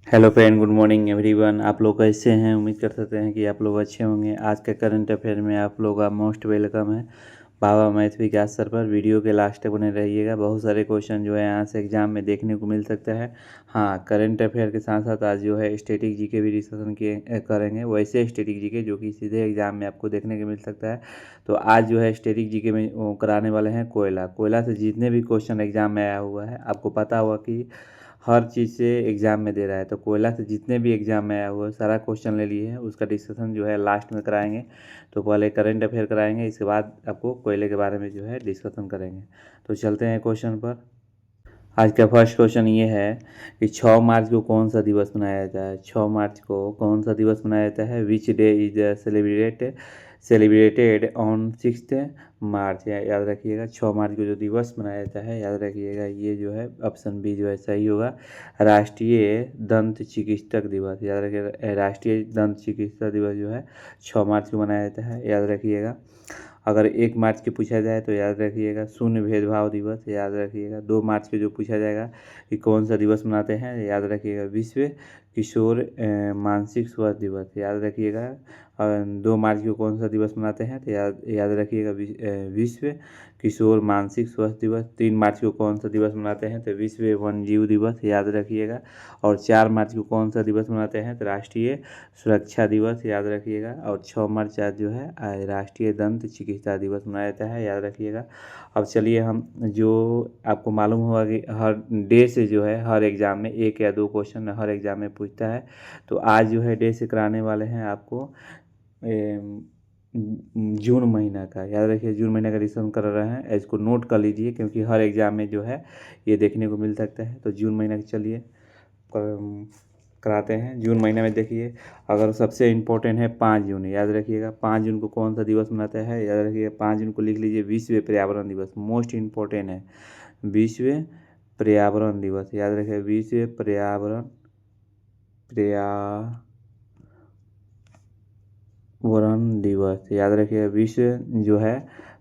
Hello friend, good morning everyone. आप लोग कैसे हैं? उम्मीद कर सकते हैं कि आप लोग अच्छे होंगे। आज के करंट अफेयर में आप लोग का मोस्ट वेलकम है बाबा मैथ विकास सर पर। वीडियो के लास्ट तक बने रहिएगा। बहुत सारे क्वेश्चन जो है यहाँ से एग्जाम में देखने को मिल सकता है। हाँ, करंट अफेयर के साथ साथ आज जो है स्टैटिक जीके भी डिस्कशन किए करेंगे, वैसे स्टैटिक जीके जो कि सीधे एग्जाम में आपको देखने को मिल सकता है। तो आज जो है स्टैटिक जीके में वो कराने वाले हैं कोयला से जितने भी क्वेश्चन एग्जाम में आया हुआ है। आपको पता होगा कि हर चीज़ से एग्ज़ाम में दे रहा है, तो कोयला से जितने भी एग्ज़ाम में आया हुआ है सारा क्वेश्चन ले लिए हैं। उसका डिस्कशन जो है लास्ट में कराएंगे। तो पहले करंट अफेयर कराएंगे, इसके बाद आपको कोयले के बारे में जो है डिस्कशन करेंगे। तो चलते हैं क्वेश्चन पर। आज का फर्स्ट क्वेश्चन ये है कि 6 मार्च को कौन सा दिवस मनाया जाता है? 6 मार्च को कौन सा दिवस मनाया जाता है? Which day is celebrated on 6 मार्च। याद रखिएगा, 6 मार्च को जो दिवस मनाया जाता है, याद रखिएगा ये जो है ऑप्शन बी जो है सही होगा। राष्ट्रीय दंत चिकित्सक दिवस। याद रखिएगा, राष्ट्रीय दंत चिकित्सा दिवस जो है 6 मार्च को मनाया जाता है, याद रखिएगा। अगर 1 मार्च के पूछा जाए तो याद रखिएगा शून्य भेदभाव दिवस, याद रखिएगा। 2 मार्च के जो पूछा जाएगा कि कौन सा दिवस मनाते हैं, याद रखिएगा विश्व किशोर मानसिक स्वास्थ्य दिवस, याद रखिएगा। और 2 मार्च को कौन सा दिवस मनाते हैं तो याद रखिएगा विश्व किशोर मानसिक स्वास्थ्य दिवस। 3 मार्च को कौन सा दिवस मनाते हैं तो विश्व वन्यजीव दिवस, याद रखिएगा। और 4 मार्च को कौन सा दिवस मनाते हैं तो राष्ट्रीय सुरक्षा दिवस, याद रखिएगा। और 6 मार्च आज जो है राष्ट्रीय दंत चिकित्सा दिवस मनाया जाता है, याद रखिएगा। अब चलिए हम जो आपको मालूम होगा कि हर डे से जो है हर एग्ज़ाम में 1 या 2 क्वेश्चन हर एग्ज़ाम में पूछता है। तो आज जो है डे से कराने वाले हैं आपको जून महीना का, याद रखिए जून महीना का डिस्कशन कर रहे हैं। इसको नोट कर लीजिए क्योंकि हर एग्ज़ाम में जो है ये देखने को मिल सकता है। तो जून महीना चलिए कराते हैं। जून महीने में देखिए, अगर सबसे इम्पोर्टेंट है 5 जून, याद रखिएगा। 5 जून को कौन सा दिवस मनाता है, याद रखिएगा। 5 जून को लिख लीजिए विश्व पर्यावरण दिवस, मोस्ट इम्पोर्टेंट है विश्व पर्यावरण दिवस, याद रखिएगा विश्व पर्यावरण दिवस, याद रखिएगा विश्व जो है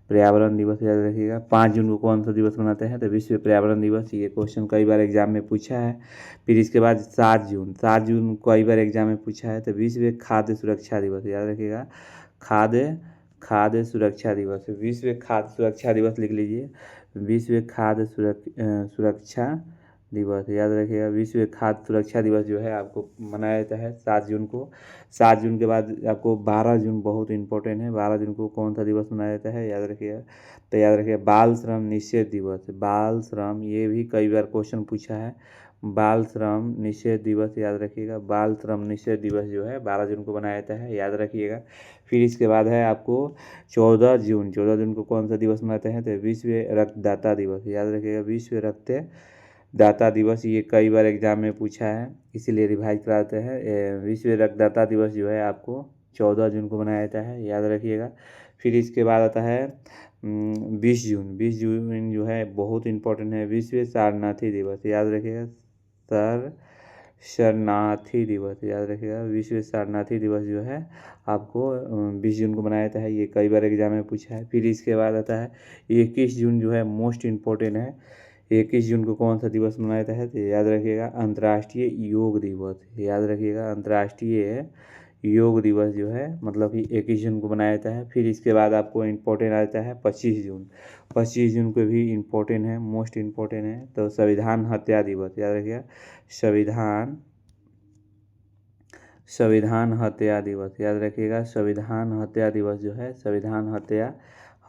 पर्यावरण दिवस, याद रखिएगा। 5 जून को कौन सा दिवस मनाते हैं तो विश्व पर्यावरण दिवस। ये क्वेश्चन कई बार एग्जाम में पूछा है। फिर इसके बाद 7 जून कई बार एग्जाम में पूछा है तो विश्व खाद्य सुरक्षा दिवस, याद रखिएगा। खाद्य सुरक्षा दिवस, विश्व खाद्य सुरक्षा दिवस लिख लीजिए। विश्व खाद्य सुरक्षा दिवस, याद रखिएगा। विश्व खाद्य सुरक्षा दिवस जो है आपको मनाया जाता है 7 जून को। 7 जून के बाद आपको 12 जून बहुत इंपॉर्टेंट है। 12 जून को कौन सा दिवस मनाया जाता है, याद रखिएगा। तो याद रखिएगा बाल श्रम निषेध दिवस। बाल श्रम, ये भी कई बार क्वेश्चन पूछा है। बाल श्रम निषेध दिवस, याद रखिएगा। बाल श्रम निषेध दिवस जो है 12 जून को मनाया जाता है, याद रखिएगा। फिर इसके बाद है आपको 14 जून को कौन सा दिवस मनाते हैं तो विश्व रक्तदाता दिवस, याद रखिएगा। विश्व रक्तदाता दिवस, ये कई बार एग्जाम में पूछा है, इसीलिए रिवाइज कराते हैं। विश्व रक्तदाता दिवस जो है आपको 14 जून को मनाया जाता है, याद रखिएगा। फिर इसके बाद आता है 20 जून जो है बहुत इंपॉर्टेंट है, विश्व शरणार्थी दिवस, याद रखिएगा। शरणार्थी दिवस, याद रखिएगा। विश्व शरणार्थी दिवस जो है आपको 20 जून को मनाया जाता है, ये कई बार एग्जाम में पूछा है। फिर इसके बाद आता है 21 जून जो है मोस्ट इम्पोर्टेंट है। 21 जून को कौन सा दिवस मनाया जाता है तो याद रखिएगा अंतर्राष्ट्रीय योग दिवस, याद रखिएगा। अंतर्राष्ट्रीय योग दिवस जो है मतलब कि 21 जून को मनाया जाता है। फिर इसके बाद आपको इम्पोर्टेंट आ जाता है 25 जून। 25 जून को भी इम्पोर्टेंट है, मोस्ट इम्पोर्टेंट है। तो संविधान हत्या दिवस, याद रखिएगा। संविधान हत्या दिवस, याद रखिएगा। संविधान हत्या दिवस जो है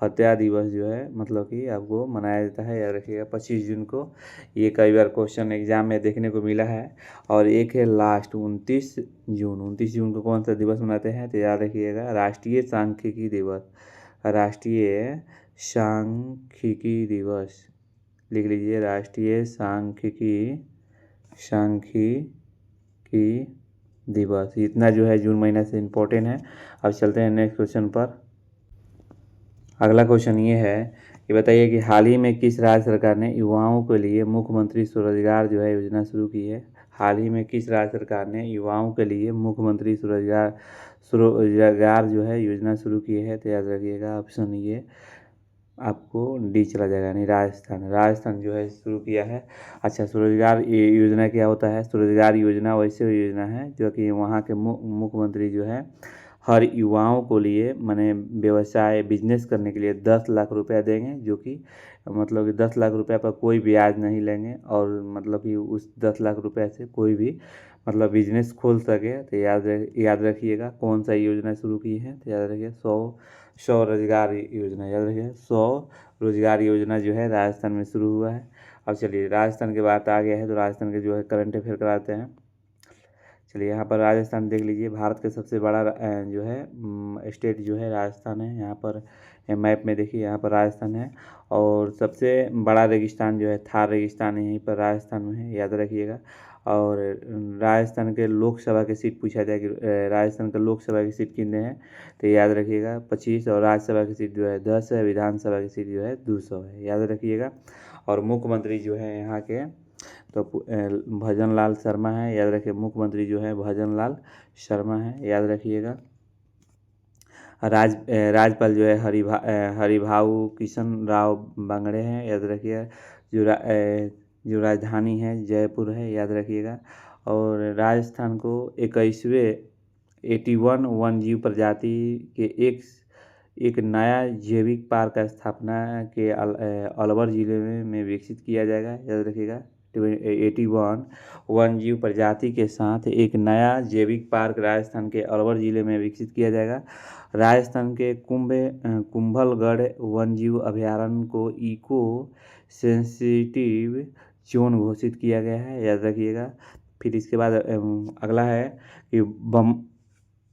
हत्या दिवस जो है मतलब कि आपको मनाया जाता है, याद रखिएगा 25 जून को। ये कई बार क्वेश्चन एग्जाम में देखने को मिला है। और एक है लास्ट 29 जून को कौन सा दिवस मनाते हैं तो याद रखिएगा राष्ट्रीय सांख्यिकी दिवस, राष्ट्रीय सांख्यिकी दिवस लिख लीजिए। राष्ट्रीय सांख्यिकी दिवस, इतना जो है जून महीना से इम्पोर्टेंट है। अब चलते हैं नेक्स्ट क्वेश्चन पर। अगला क्वेश्चन ये है कि बताइए कि हाल ही में किस राज्य सरकार ने युवाओं के लिए मुख्यमंत्री स्वरोजगार जो है योजना शुरू की है। हाल ही में किस राज्य सरकार ने युवाओं के लिए मुख्यमंत्री स्वरोजगार जो है योजना शुरू की है तो याद रखिएगा ऑप्शन ये आपको डी चला जाएगा, यानी राजस्थान जो है शुरू किया है। अच्छा, स्वरोजगार योजना क्या होता है? स्वरोजगार योजना वैसे योजना है जो कि वहाँ के मुख्यमंत्री जो है हर युवाओं को लिए माने व्यवसाय बिजनेस करने के लिए 10 लाख रुपया देंगे, जो कि मतलब कि 10 लाख रुपया पर कोई ब्याज नहीं लेंगे, और मतलब कि उस 10 लाख रुपये से कोई भी मतलब बिजनेस खोल सके। तो याद रखिएगा कौन सा योजना शुरू की है, तो याद रखिए 100 रोजगार योजना, याद रखिए 100 रोजगार योजना जो है राजस्थान में शुरू हुआ है। अब चलिए राजस्थान की बात आ गया है तो राजस्थान के जो है करंट अफेयर कराते हैं। चलिए यहाँ पर राजस्थान देख लीजिए, भारत के सबसे बड़ा जो है स्टेट जो है राजस्थान है। यहाँ पर मैप में देखिए, यहाँ पर राजस्थान है, और सबसे बड़ा रेगिस्तान जो है थार रेगिस्तान यहीं पर राजस्थान में है, याद रखिएगा। और राजस्थान के लोकसभा की सीट पूछा जाए कि राजस्थान के लोकसभा की सीट कितने हैं, तो याद रखिएगा 25, और राज्यसभा की सीट जो है 10 है, विधानसभा की सीट जो है 200 है, याद रखिएगा। और मुख्यमंत्री जो है यहाँ के तो भजन लाल शर्मा है, याद रखिए। मुख्यमंत्री जो है भजन लाल शर्मा है, याद रखिएगा। राज्यपाल जो है हरिभाऊ किशन राव बांगड़े हैं, याद रखिएगा। जो राजधानी है जयपुर है, याद रखिएगा। और राजस्थान को 21वें 81 वन्यजीव प्रजाति के एक नया जैविक पार्क का स्थापना के अलवर जिले में विकसित किया जाएगा, याद रखिएगा। 81 वन्यजीव प्रजाति के साथ एक नया जैविक पार्क राजस्थान के अलवर जिले में विकसित किया जाएगा। राजस्थान के कुंभलगढ़ वन्यजीव अभयारण्य को इको सेंसिटिव जोन घोषित किया गया है, याद रखिएगा। फिर इसके बाद अगला है कि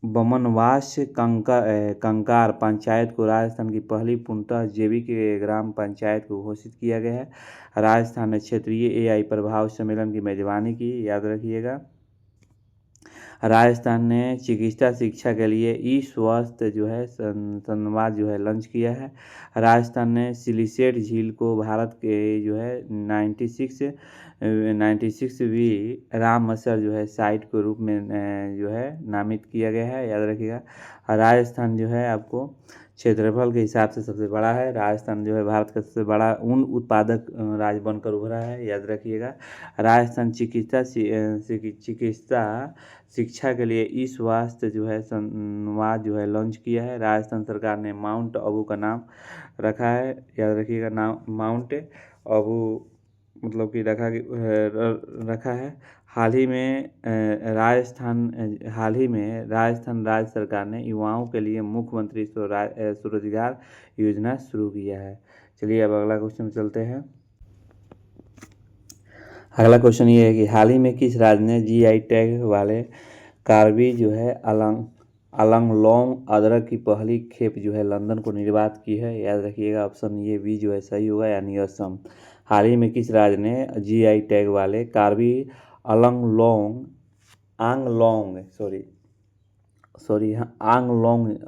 बमनवास कंकार पंचायत को राजस्थान की पहली पूर्णतः जैविक ग्राम पंचायत को घोषित किया गया है। राजस्थान ने क्षेत्रीय एआई प्रभाव सम्मेलन की मेजबानी की, याद रखिएगा। राजस्थान ने चिकित्सा शिक्षा के लिए ई स्वास्थ्य जो है संवाद जो है लॉन्च किया है। राजस्थान ने सिलिसेट झील को भारत के जो है 96वीं राम मसर जो है साइट के रूप में जो है नामित किया गया है, याद रखिएगा। राजस्थान जो है आपको क्षेत्रफल के हिसाब से सबसे बड़ा है। राजस्थान जो है भारत का सबसे बड़ा ऊन उत्पादक राज्य बनकर उभरा है, याद रखिएगा। राजस्थान चिकित्सा शिक्षा के लिए ई स्वास्थ्य जो है संवाद जो है लॉन्च किया है। राजस्थान सरकार ने माउंट आबू का नाम रखा है, याद रखिएगा। नाम माउंट आबू मतलब कि रखा है। हाल ही में राजस्थान राज्य सरकार ने युवाओं के लिए मुख्यमंत्री स्वरोजगार योजना शुरू किया है। चलिए अब अगला क्वेश्चन चलते हैं। अगला क्वेश्चन ये है कि हाल ही में किस राज्य ने जीआई टैग वाले कार्बी जो है अलंगलोंग अदरक की पहली खेप जो है लंदन को निर्यात की है, याद रखिएगा। ऑप्शन ये बी जो है सही होगा, यानी असम। हाल ही में किस राज्य ने जीआई टैग वाले कार्बी आंगलोंग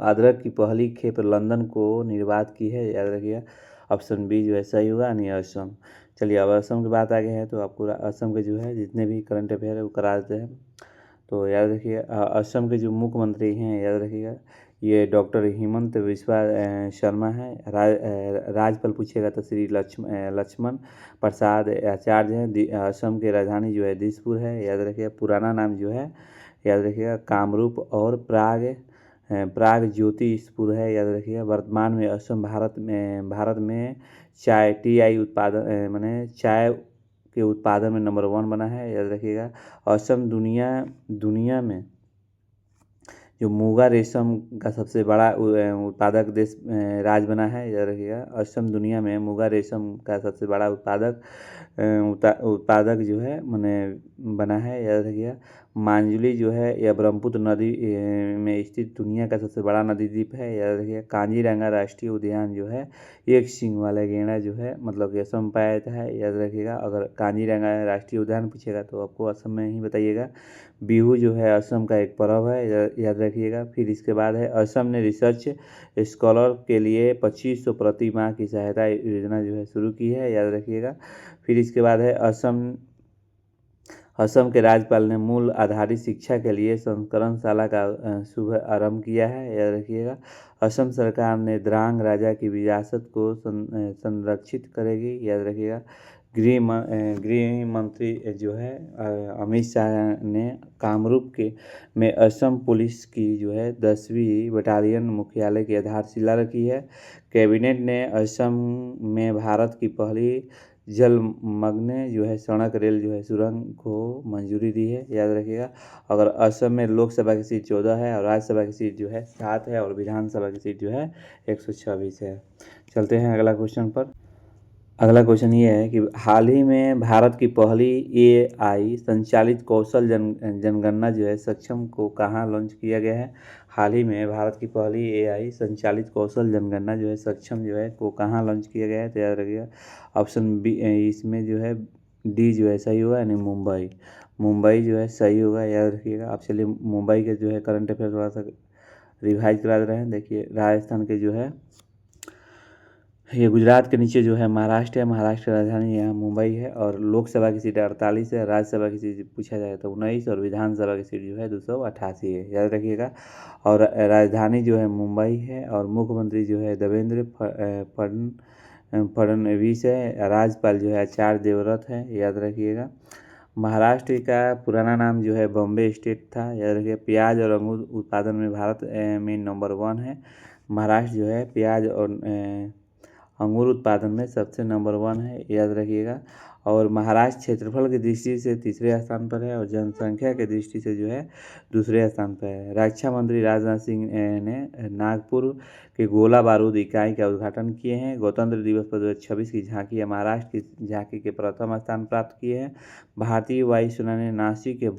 अदरक की पहली खेप लंदन को निर्यात की है, याद रखिएगा। ऑप्शन बी जो है सही होगा, यानी असम। चलिए अब असम की बात आ गई है तो आपको असम के जो है जितने भी करंट अफेयर है वो करा देते हैं। तो याद रखिए असम के जो मुख्यमंत्री हैं, याद रखिएगा, ये डॉक्टर हिमंत बिस्वा शर्मा है। राज्यपाल पूछेगा तो श्री लक्ष्मण प्रसाद आचार्य हैं। असम की राजधानी जो है दिसपुर है, याद रखिएगा। पुराना नाम जो है याद रखिएगा कामरूप और प्राग ज्योतिषपुर है, याद रखिएगा। वर्तमान में असम भारत में टी आई उत्पादन माने चाय के उत्पादन में नंबर 1 बना है, याद रखिएगा। असम दुनिया में जो मुगा रेशम का सबसे बड़ा उत्पादक राज्य बना है, याद रखिएगा। असम दुनिया में मुगा रेशम का सबसे बड़ा उत्पादक जो है माने बना है, याद रखिएगा। मांजुली जो है यह ब्रह्मपुत्र नदी में स्थित दुनिया का सबसे बड़ा नदी द्वीप है, याद रखिएगा। कांजीरंगा राष्ट्रीय उद्यान जो है एक सींग वाला गैंडा जो है मतलब कि असम पाया जाता है, याद रखिएगा। अगर कांजीरंगा राष्ट्रीय उद्यान पूछेगा तो आपको असम में ही बताइएगा। बिहू जो है असम का एक पर्व है, याद रखिएगा। फिर इसके बाद है असम ने रिसर्च स्कॉलर के लिए 2500 प्रति माह की सहायता योजना जो है शुरू की है, याद रखिएगा। फिर इसके बाद है असम के राज्यपाल ने मूल आधारित शिक्षा के लिए संस्करणशाला का शुभ आरंभ किया है, याद रखिएगा। असम सरकार ने द्रांग राजा की विरासत को संरक्षित करेगी, याद रखिएगा। गृह मंत्री जो है अमित शाह ने कामरूप में असम पुलिस की जो है 10वीं बटालियन मुख्यालय की आधारशिला रखी है। कैबिनेट ने असम में भारत की पहली जलमग्न जो है सड़क रेल जो है सुरंग को मंजूरी दी है, याद रखिएगा। अगर असम में लोकसभा की सीट 14 है और राज्यसभा की सीट जो है 7 है और विधानसभा की सीट जो है 126 है। चलते हैं अगला क्वेश्चन पर। अगला क्वेश्चन ये है कि हाल ही में भारत की पहली AI संचालित कौशल जनगणना जो है सक्षम को कहाँ लॉन्च किया गया है। हाल ही में भारत की पहली AI संचालित कौशल जनगणना जो है सक्षम जो है को कहाँ लॉन्च किया गया है, तो याद रखिएगा ऑप्शन बी, इसमें जो है डी जो है सही होगा, यानी मुंबई जो है सही होगा, याद रखिएगा। आप चलिए मुंबई के जो है करंट अफेयर थोड़ा सा रिवाइज करा दे रहे हैं। देखिए राजस्थान के जो है ये गुजरात के नीचे जो है महाराष्ट्र है, महाराष्ट्र की राजधानी यहाँ मुंबई है और लोकसभा की सीट 48 है, राज्यसभा की सीट पूछा जाए तो 19 और विधानसभा की सीट जो है 288 है, याद रखिएगा। और राजधानी जो है मुंबई है और मुख्यमंत्री जो है देवेंद्र फडणवीस है, राज्यपाल जो है आचार्य देवव्रत है, याद रखिएगा। महाराष्ट्र का पुराना नाम जो है बॉम्बे स्टेट था, याद रखिए। प्याज और अंगूर उत्पादन में भारत में नंबर 1 है। महाराष्ट्र जो है प्याज और अंगूर उत्पादन में सबसे नंबर 1 है, याद रखिएगा। और महाराष्ट्र क्षेत्रफल की दृष्टि से तीसरे स्थान पर है और जनसंख्या की दृष्टि से जो है दूसरे स्थान पर है। रक्षा मंत्री राजनाथ सिंह ने नागपुर के गोला बारूद इकाई का उद्घाटन किए हैं। गणतंत्र दिवस पर 2026 की झांकी महाराष्ट्र की झांकी के प्रथम स्थान प्राप्त किए हैं। भारतीय वायुसेना ने नासिक के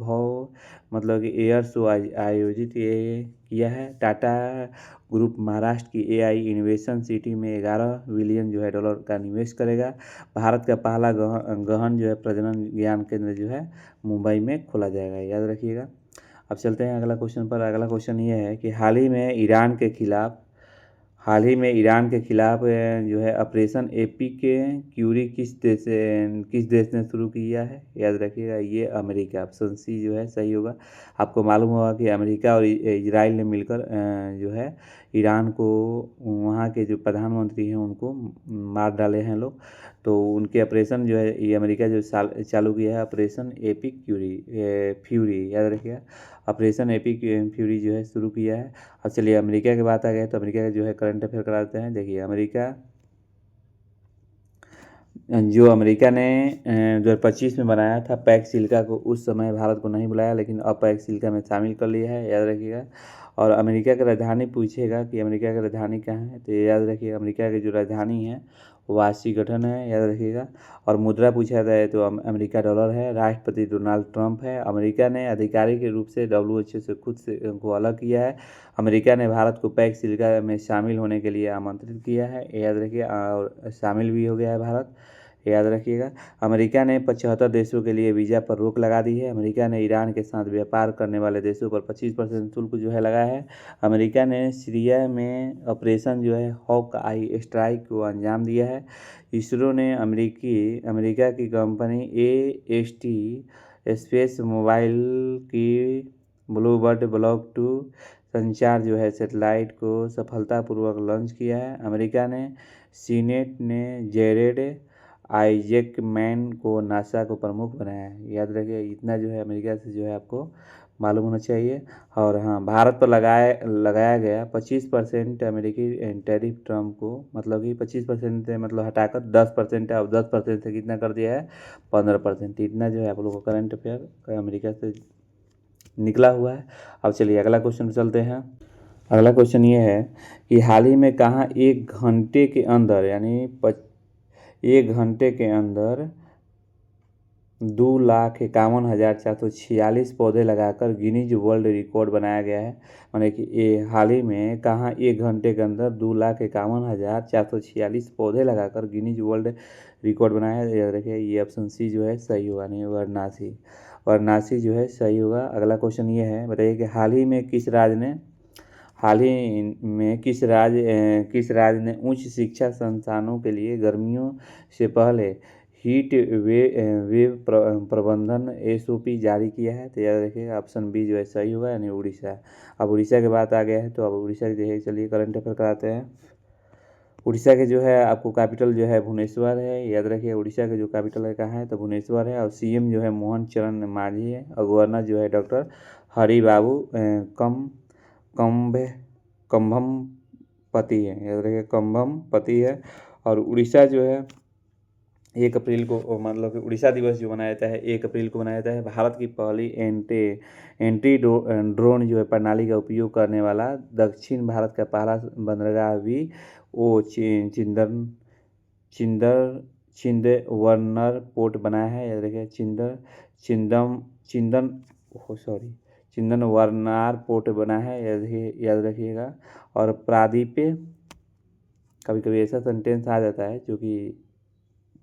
मतलब कि एयर शो आयोजित किया है। टाटा ग्रुप महाराष्ट्र की AI इनोवेशन सिटी में 11 बिलियन जो है डॉलर का निवेश करेगा। भारत का पहला गहन जो है प्रजनन ज्ञान केंद्र जो है मुंबई में खोला जाएगा, याद रखिएगा। अब चलते हैं अगला क्वेश्चन पर। अगला क्वेश्चन ये है कि हाल ही में ईरान के खिलाफ जो है ऑपरेशन एपिक-क्यूरी किस देश ने शुरू किया है, याद रखिएगा। ये अमेरिका, ऑप्शन सी जो है सही होगा। आपको मालूम होगा कि अमेरिका और इजराइल ने मिलकर जो है ईरान को, वहाँ के जो प्रधानमंत्री हैं उनको मार डाले हैं लोग, तो उनके ऑपरेशन जो है ये अमेरिका जो चालू किया है ऑपरेशन एपिक फ्यूरी, याद रखिएगा। ऑपरेशन एपिक फ्यूरी जो है शुरू किया है। अब चलिए अमेरिका की बात आ गई तो अमेरिका का जो है करंट अफेयर कराते हैं। देखिए अमेरिका ने 2025 में बनाया था पैक सिलिका को, उस समय भारत को नहीं बुलाया, लेकिन अब पैक सिलिका में शामिल कर लिया है, याद रखिएगा। और अमेरिका की राजधानी पूछेगा कि अमेरिका की राजधानी कहाँ है, तो याद रखिए अमेरिका की जो राजधानी है वाशिंगटन है, याद रखिएगा। और मुद्रा पूछा जाए तो अमेरिका डॉलर है। राष्ट्रपति डोनाल्ड ट्रंप है। अमेरिका ने आधिकारिक रूप से WHO से खुद से को अलग किया है। अमेरिका ने भारत को पैक सिलिका में शामिल होने के लिए आमंत्रित किया है, याद रखिए, और शामिल भी हो गया है भारत, याद रखिएगा। अमेरिका ने 75 देशों के लिए वीज़ा पर रोक लगा दी है। अमेरिका ने ईरान के साथ व्यापार करने वाले देशों पर 25% शुल्क जो है लगाया है। अमेरिका ने सीरिया में ऑपरेशन जो है हॉक आई स्ट्राइक को अंजाम दिया है। इसरो ने अमेरिका की कंपनी AST स्पेस मोबाइल की ब्लूबर्ड ब्लॉक 2 संचार जो है सैटेलाइट को सफलतापूर्वक लॉन्च किया है। अमेरिका ने सीनेट ने जेरेड आइजेकमैन को नासा को प्रमुख बनाया है, याद रखिए। इतना जो है अमेरिका से जो है आपको मालूम होना चाहिए। और हाँ, भारत पर लगाया गया 25% अमेरिकी टैरिफ ट्रम्प को, मतलब कि 25% से मतलब हटाकर 10% है। अब 10% से कितना कर दिया है, 15%। इतना जो है आप लोगों को करंट अफेयर अमेरिका से निकला हुआ है। अब चलिए अगला क्वेश्चन चलते हैं। अगला क्वेश्चन ये है कि हाल ही में कहाँ 1 घंटे के अंदर, यानी 1 घंटे के अंदर 2,51,446 पौधे लगाकर गिनीज वर्ल्ड रिकॉर्ड बनाया गया है। माने कि ये हाल ही में कहाँ 1 घंटे के अंदर 2,51,446 पौधे लगाकर गिनीज वर्ल्ड रिकॉर्ड बनाया है, याद रखिए। ये ऑप्शन सी जो है सही होगा, नहीं वाराणसी जो है सही होगा। अगला क्वेश्चन ये है, बताइए कि हाल ही में किस राज्य ने उच्च शिक्षा संस्थानों के लिए गर्मियों से पहले हीट वेव प्रबंधन SOP जारी किया है? तो याद रखिएगा ऑप्शन बी जो है सही होगा, यानी उड़ीसा। अब उड़ीसा की बात आ गया है, तो अब उड़ीसा की जो है चलिए करंट अफेयर कराते हैं। उड़ीसा के जो है आपको कैपिटल जो है भुवनेश्वर है, याद रखिए उड़ीसा का जो कैपिटल है कहाँ है, तो भुवनेश्वर है। और CM जो है मोहन चरण मांझी है, और गवर्नर जो है डॉक्टर हरि बाबू कम्भम पति है, याद रखिए कम्भम पति है। और उड़ीसा जो है 1 अप्रैल को, मतलब कि उड़ीसा दिवस जो मनाया जाता है 1 अप्रैल को मनाया जाता है। भारत की पहली एंटी ड्रोन जो है प्रणाली का उपयोग करने वाला दक्षिण भारत का पहला बंदरगाह भी छिंदवाड़ा पोर्ट बनाया है, याद रखिए छिंदवाड़ा पोर्ट बना है, याद रखिएगा। और प्रादीप, कभी कभी ऐसा सेंटेंस आ जाता है जो कि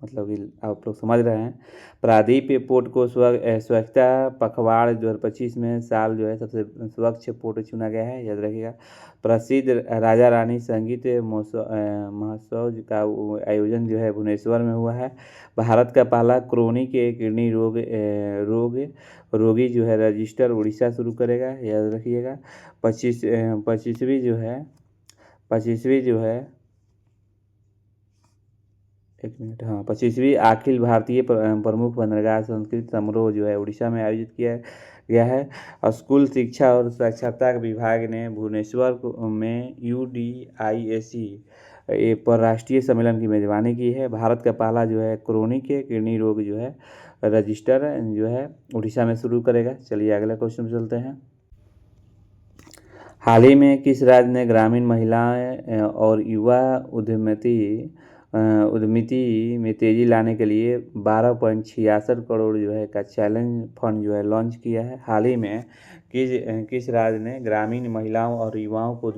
मतलब कि आप लोग समझ रहे हैं। प्रादीप पोर्ट को स्वच्छता पखवाड़ 2025 में साल जो है सबसे स्वच्छ पोर्ट चुना गया है, याद रखिएगा। प्रसिद्ध राजा रानी संगीत महोत्सव का आयोजन जो है भुवनेश्वर में हुआ है। भारत का पहला क्रोनिक किडनी रोगी जो है रजिस्टर उड़ीसा शुरू करेगा, याद रखिएगा। 25वीं अखिल भारतीय प्रमुख बंदरगाह संस्कृत समारोह जो है उड़ीसा में आयोजित किया गया है। और स्कूल शिक्षा और साक्षरता विभाग ने भुवनेश्वर में UDIAC पर राष्ट्रीय सम्मेलन की मेजबानी की है। भारत का पहला जो है क्रोनिक किडनी रोग जो है रजिस्टर जो है उड़ीसा में शुरू करेगा। चलिए अगला क्वेश्चन चलते हैं। हाल ही में किस राज्य ने ग्रामीण महिलाएं और युवा उद्यमिति में तेजी लाने के लिए 12.66 करोड़ जो है का चैलेंज फंड जो है लॉन्च किया है? हाल ही में किस राज्य ने ग्रामीण महिलाओं और युवाओं को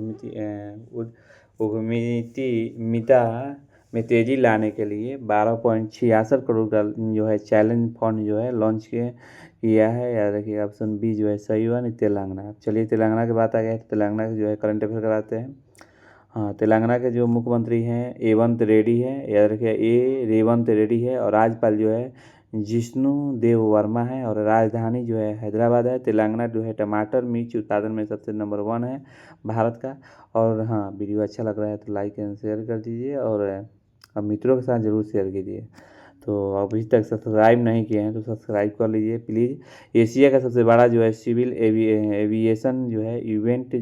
उद्यमिता में तेजी लाने के लिए 12.66 करोड़ का जो है चैलेंज फंड जो है लॉन्च किया है? याद रखिए ऑप्शन बी जो है सही हुआ, नहीं तेलंगाना। चलिए तेलंगाना की बात आ गई, तेलंगाना के जो है करंट अफेयर कराते हैं। हाँ, तेलंगाना के जो मुख्यमंत्री हैं रेवंत रेड्डी है, याद रखिए रेवंत रेड्डी है। और राज्यपाल जो है जिष्णु देव वर्मा है। और राजधानी जो है हैदराबाद है। तेलंगाना जो है टमाटर मिर्च उत्पादन में सबसे नंबर 1 है भारत का। और हाँ, वीडियो अच्छा लग रहा है तो लाइक एंड शेयर कर दीजिए, और अब मित्रों के साथ ज़रूर शेयर कीजिए। तो अभी तक सब्सक्राइब नहीं किए हैं तो सब्सक्राइब कर लीजिए प्लीज़। एशिया का सबसे बड़ा जो है सिविल एविएशन जो है इवेंट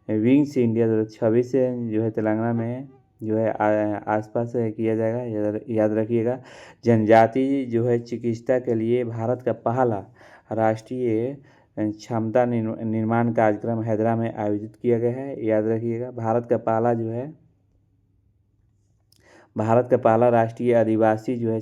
विंग्स इंडिया 2026 जो है तेलंगाना में जो है आसपास किया जाएगा, याद रखिएगा। जनजाति जो है चिकित्सा के लिए भारत का पहला राष्ट्रीय क्षमता निर्माण कार्यक्रम हैदराबाद में आयोजित किया गया है, याद रखिएगा। भारत का पहला राष्ट्रीय आदिवासी जो है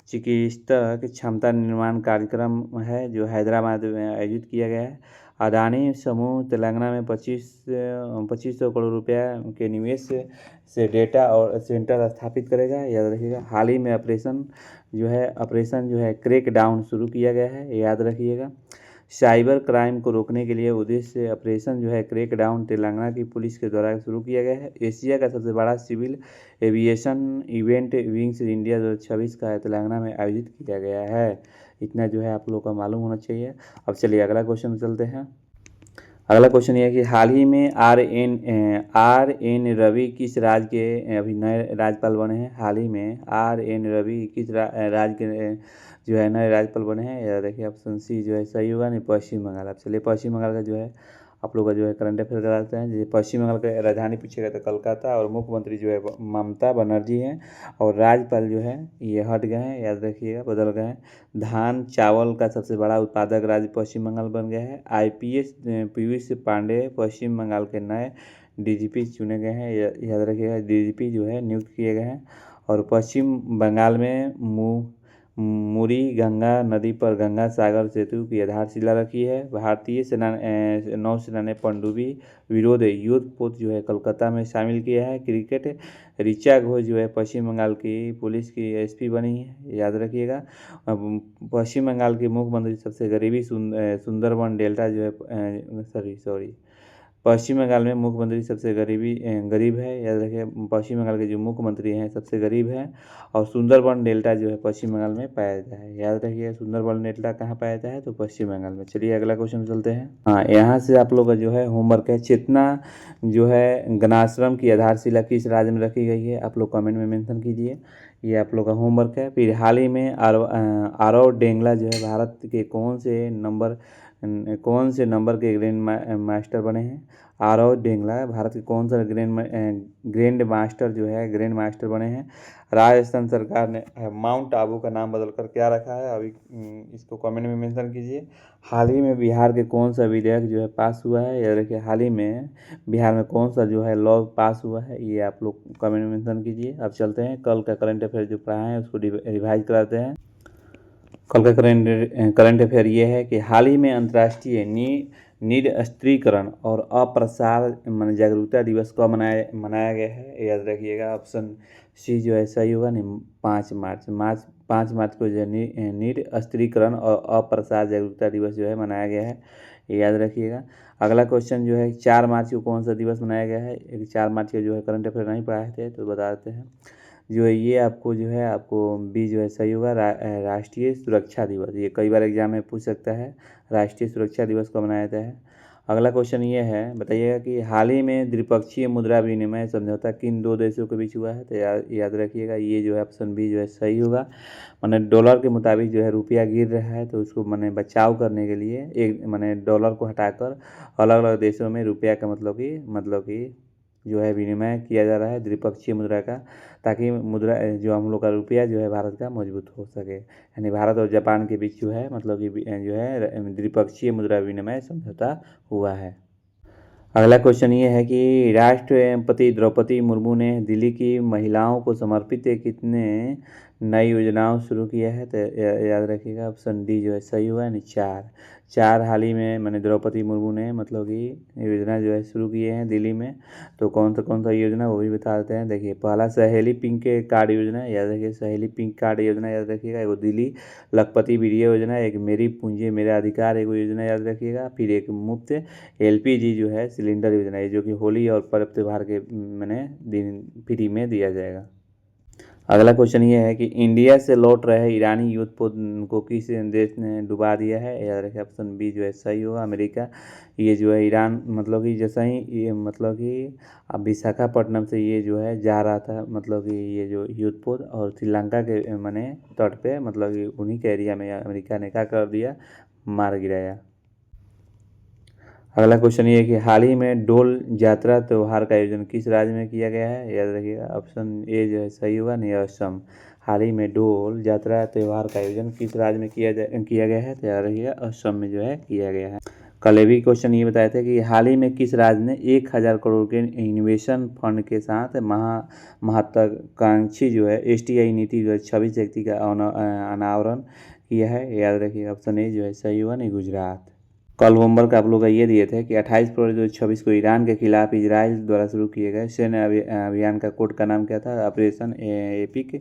चिकित्सक क्षमता निर्माण कार्यक्रम है जो हैदराबाद में आयोजित किया गया है। अदानी समूह तेलंगाना में 2500 करोड़ रुपया के निवेश से डेटा और सेंटर स्थापित करेगा, याद रखिएगा। हाल ही में ऑपरेशन जो है क्रैक डाउन शुरू किया गया है, याद रखिएगा। साइबर क्राइम को रोकने के लिए उद्देश्य से ऑपरेशन जो है क्रैक डाउन तेलंगाना की पुलिस के द्वारा शुरू किया गया है। एशिया का सबसे बड़ा civil aviation event wings India 2026 का तेलंगाना में आयोजित किया गया है। इतना जो है आप लोगों को मालूम होना चाहिए। अब चलिए अगला क्वेश्चन चलते हैं। अगला क्वेश्चन ये है कि हाल ही में RN रवि किस राज्य के अभी नए राज्यपाल बने हैं? हाल ही में RN रवि किस राज्य के जो है नए राज्यपाल बने हैं? या देखिए ऑप्शन सी जो है सही होगा, नहीं पश्चिम बंगाल। अब चलिए पश्चिम बंगाल का जो है आप लोग का जो है करंट अफेयर कराते हैं। जैसे पश्चिम बंगाल का राजधानी पूछेगा तो कोलकाता, और मुख्यमंत्री जो है ममता बनर्जी हैं। और राज्यपाल जो है ये हट गए हैं, याद रखिएगा, बदल गए हैं। धान चावल का सबसे बड़ा उत्पादक राज्य पश्चिम बंगाल बन गया है। IPS पीयूष पांडे पश्चिम बंगाल के नए DGP चुने गए हैं, याद रखिएगा DGP जो है नियुक्त किए गए हैं। और पश्चिम बंगाल में मुरी गंगा नदी पर गंगा सागर सेतु की आधारशिला रखी है। भारतीय नौसेना ने पनडुब्बी विरोध युद्ध पोत जो है कोलकाता में शामिल किया है। क्रिकेट ऋचा घोष जो है पश्चिम बंगाल की पुलिस की SP बनी है, याद रखिएगा। पश्चिम बंगाल के मुख्यमंत्री सबसे गरीबी सुंदरबन डेल्टा जो है पश्चिम बंगाल में मुख्यमंत्री सबसे गरीब है, याद रखिए। पश्चिम बंगाल के जो मुख्यमंत्री हैं सबसे गरीब हैं। और सुंदरबन डेल्टा जो है पश्चिम बंगाल में पाया जाता है, याद रखिए। सुंदरबन डेल्टा कहाँ पाया जाता है, तो पश्चिम बंगाल में। चलिए अगला क्वेश्चन चलते हैं। हाँ, यहाँ से आप लोग का जो है होमवर्क है, चेतना जो है गणाश्रम की आधारशिला किस राज्य में रखी गई है, आप लोग कमेंट में मेंशन कीजिए। ये आप लोग का होमवर्क है। फिर हाल ही में आरव डेंगला जो है भारत के कौन से नंबर के मास्टर बने हैं। आरव डेंगला भारत के कौन सा ग्रैंड मास्टर बने हैं। राजस्थान सरकार ने माउंट आबू का नाम बदलकर क्या रखा है, अभी इसको कमेंट में मेंशन कीजिए। हाल ही में बिहार के कौन सा विधेयक जो है पास हुआ है, या देखिए हाल ही में बिहार में कौन सा जो है लॉ पास हुआ है, ये आप लोग कमेंट में मेंशन कीजिए। अब चलते हैं कल का करंट अफेयर जो पढ़ा है उसको रिवाइज कराते हैं। कल का करंट अफेयर ये है कि हाल ही में अंतर्राष्ट्रीय निरस्त्रीकरण और अप्रसार जागरूकता दिवस कब मनाया गया है, याद रखिएगा। ऑप्शन सी जो है सही होगा, नहीं 5 मार्च को जो है निरस्त्रीकरण और अप्रसार जागरूकता दिवस जो है मनाया गया है, ये याद रखिएगा। अगला क्वेश्चन जो है 4 मार्च को कौन सा दिवस मनाया गया है। 4 मार्च के जो है करंट अफेयर नहीं पढ़ाए थे तो बता देते हैं। जो है ये आपको बी जो है सही होगा, राष्ट्रीय सुरक्षा दिवस। ये कई बार एग्जाम में पूछ सकता है, राष्ट्रीय सुरक्षा दिवस कब मनाया जाता है। अगला क्वेश्चन ये है, बताइएगा कि हाल ही में द्विपक्षीय मुद्रा विनिमय समझौता किन 2 देशों के बीच हुआ है, तो याद रखिएगा। ये जो है ऑप्शन बी जो है सही होगा। माने डॉलर के मुताबिक जो है रुपया गिर रहा है, तो उसको माने बचाव करने के लिए डॉलर को हटाकर अलग अलग देशों में रुपया का मतलब कि जो है विनिमय किया जा रहा है द्विपक्षीय मुद्रा का, ताकि मुद्रा जो हम लोग का रुपया जो है भारत का मजबूत हो सके। यानी भारत और जापान के बीच जो है जो है द्विपक्षीय मुद्रा विनिमय समझौता हुआ है। अगला क्वेश्चन ये है कि राष्ट्रपति द्रौपदी मुर्मू ने दिल्ली की महिलाओं को समर्पित कितने नई योजनाओं शुरू किया है, तो याद रखिएगा ऑप्शन डी जो है सही हुआ है, यानी 4 हाल ही में द्रौपदी मुर्मू ने कि योजना जो है शुरू किए हैं दिल्ली में। तो कौन सा योजना वो भी बता देते हैं। देखिए, पहला सहेली पिंक कार्ड योजना, याद रखिए। सहेली पिंक कार्ड योजना याद रखिएगा। एगो दिल्ली लखपति वीर्य योजना, एक मेरी पूंजी मेरा अधिकार एगो योजना याद रखिएगा। फिर एक मुफ्त LPG जो है सिलेंडर योजना है, जो कि होली और पर्व त्योहार के दिन फ्री में दिया जाएगा। अगला क्वेश्चन ये है कि इंडिया से लौट रहे ईरानी युद्ध को किस देश ने डुबा दिया है, याद रखिए। ऑप्शन बी जो है सही होगा, अमेरिका। ये जो है ईरान कि जैसा ही ये कि अब विशाखापट्टनम से ये जो है जा रहा था, कि ये जो युद्धपोत और श्रीलंका के तट पे कि उन्हीं के एरिया में अमेरिका ने क्या कर दिया, मार गिराया। अगला क्वेश्चन ये है कि हाल ही में डोल यात्रा त्यौहार का आयोजन किस राज्य में किया गया है, याद रखिएगा। ऑप्शन ए जो है सही होगा, नहीं असम। हाल ही में डोल यात्रा त्यौहार का आयोजन किस राज्य में किया गया है, तो याद रखिएगा असम में जो है किया गया है। कल भी क्वेश्चन ये बताए थे कि हाल ही में किस राज्य ने 1000 करोड़ के इन्वेस्टमेंट फंड के साथ महत्वाकांक्षी जो है STI नीति जो है 26 व्यक्ति का अनावरण किया है, याद रखिएगा। ऑप्शन ए जो है सही हुआ, नहीं गुजरात। कल होमवर्क आप लोग का ये दिए थे कि 28 फरवरी 2026 को ईरान के खिलाफ इजराइल द्वारा शुरू किए गए सैन्य अभियान का कोड का नाम क्या था, ऑपरेशन एपिक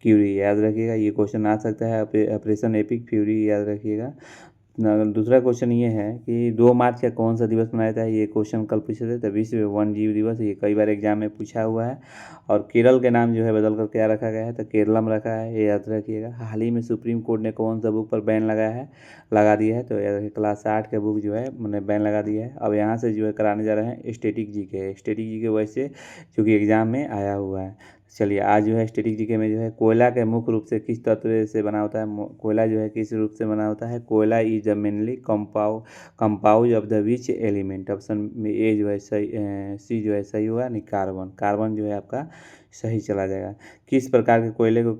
फ्यूरी, याद रखिएगा। ये क्वेश्चन आ सकता है, ऑपरेशन एपिक फ्यूरी, याद रखिएगा। दूसरा क्वेश्चन ये है कि 2 मार्च का कौन सा दिवस मनाया जाता है, ये क्वेश्चन कल पूछे थे। तो विश्व वन्य जीव दिवस, ये कई बार एग्जाम में पूछा हुआ है। और केरल के नाम जो है बदल कर क्या रखा गया है, तो केरलम रखा है, ये याद रखिएगा। हाल ही में सुप्रीम कोर्ट ने कौन सा बुक पर बैन लगा दिया है, तो याद रखिए क्लास 8 के बुक जो है बैन लगा दिया है। अब यहाँ से जो है कराने जा रहे हैं स्टैटिक जीके वैसे चूँकि एग्जाम में आया हुआ है। चलिए, आज जो है स्टैटिक जीके में जो है कोयला के मुख्य रूप से किस तत्व से बना होता है, कोयला जो है किस रूप से बना होता है। कोयला is mainly compound of the which element. Option A जो है सही, सी जो है सही होगा, नहीं कार्बन जो है आपका सही चला जाएगा। किस प्रकार के कोयले को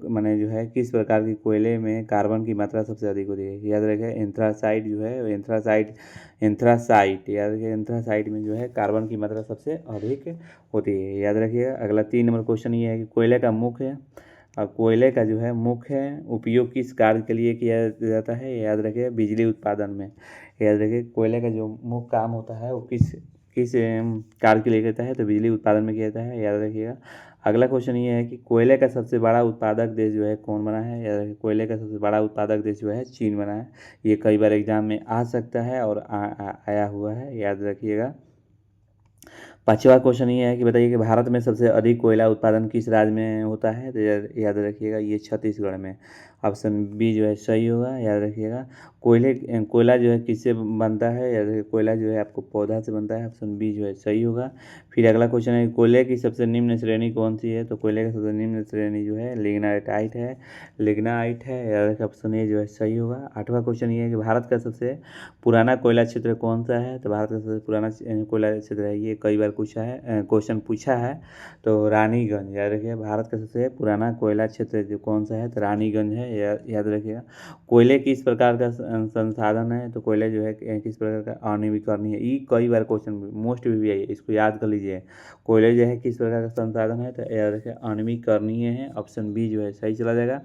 किस प्रकार के कोयले में कार्बन की मात्रा सबसे अधिक होती है, याद रखें। एंथ्रासाइट जो है एंथ्रासाइट याद रखिए। एंथ्रासाइट में जो है कार्बन की मात्रा सबसे अधिक होती है, याद रखिएगा। अगला 3 नंबर क्वेश्चन ये है कि कोयले का जो है मुख्य उपयोग किस कार्य के लिए किया जाता है, याद रखिए। बिजली उत्पादन में, याद रखिए। कोयले का जो मुख्य काम होता है वो किस कार्य के लिए करता है, तो बिजली उत्पादन में किया जाता है, याद रखिएगा। अगला क्वेश्चन ये है कि कोयले का सबसे बड़ा उत्पादक देश जो है कौन बना है, याद रखिए। कोयले का सबसे बड़ा उत्पादक देश जो है चीन बना है। ये कई बार एग्जाम में आ सकता है और आया हुआ है, याद रखिएगा। पाँचवा क्वेश्चन ये है कि बताइए कि भारत में सबसे अधिक कोयला उत्पादन किस राज्य में होता है, तो याद रखिएगा ये छत्तीसगढ़ में। ऑप्शन बी जो है सही होगा, याद रखिएगा। कोयला जो है किससे बनता है, याद रखिए कोयला जो है आपको पौधा से बनता है, ऑप्शन बी जो है सही होगा। फिर अगला क्वेश्चन है कोयले की सबसे निम्न श्रेणी कौन सी है, तो कोयले की सबसे निम्न श्रेणी जो है लिग्नाइट है, याद रखिए ऑप्शन ए जो है सही होगा। आठवां क्वेश्चन ये है कि भारत का सबसे पुराना कोयला क्षेत्र कौन सा है, तो भारत का सबसे पुराना कोयला क्षेत्र है, ये कई बार क्वेश्चन पूछा है, तो रानीगंज। याद रखिए भारत का सबसे पुराना कोयला क्षेत्र जो कौन सा है, तो रानीगंज है, याद रखिएगा। कोयले किस प्रकार का संसाधन है, तो कोयले जो है किस प्रकार का अनवीकरणीय है, ये कई बार क्वेश्चन मोस्ट भी है, इसको याद कर लीजिए। कोयले जो है किस प्रकार का संसाधन है, तो याद रखिए अनवीकरणीय है, ऑप्शन बी जो है सही चला जाएगा।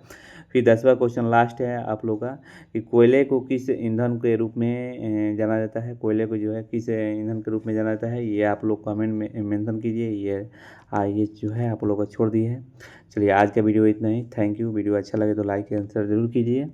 फिर 10वां क्वेश्चन लास्ट है आप लोग का कि कोयले को किस ईंधन के रूप में जाना जाता है, कोयले को जो है किस ईंधन के रूप में जाना जाता है, ये आप लोग कमेंट में मेंशन कीजिए। ये जो है आप लोग को छोड़ दिए है। चलिए आज का वीडियो इतना ही, थैंक यू। वीडियो अच्छा लगे तो लाइक एंड शेयर जरूर कीजिए।